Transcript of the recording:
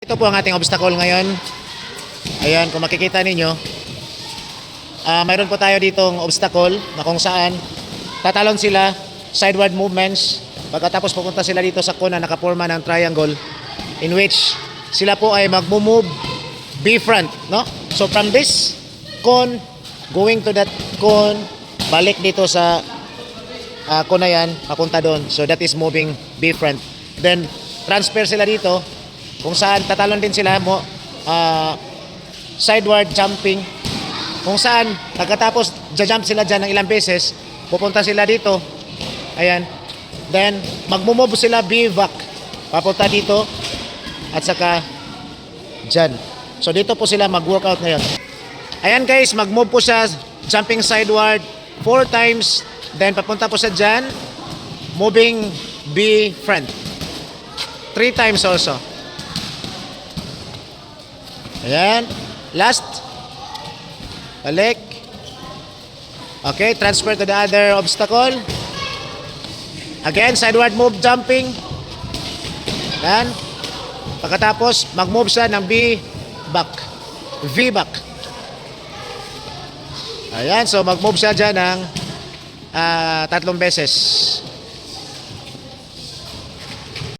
Ito po ang ating obstacle ngayon. Ayan, kung makikita ninyo, mayroon po tayo ditong obstacle na kung saan tatalon sila, sideward movements. Pagkatapos pupunta sila dito sa cone na nakaporma ng triangle in which sila po ay magmo-move B-front, no? So from this cone, going to that cone, balik dito sa cone na yan, papunta doon. So that is moving B-front. Then transfer sila dito kung saan tatalon din sila mo sideward jumping, kung saan pagkatapos jump sila dyan ng ilang beses, pupunta sila dito, ayan, then magmumove sila B-back papunta dito at saka dyan. So dito po sila mag-workout ngayon. Ayan guys, mag-move po siya jumping sideward 4 times, then papunta po siya dyan, moving B-front 3 times also. Ayan. Last. Balik. Okay, transfer to the other obstacle. Again, sideward move jumping. Ayan. Pagkatapos, mag-move siya ng B-back. V-back. Ayan, so mag-move siya dyan ng 3 beses.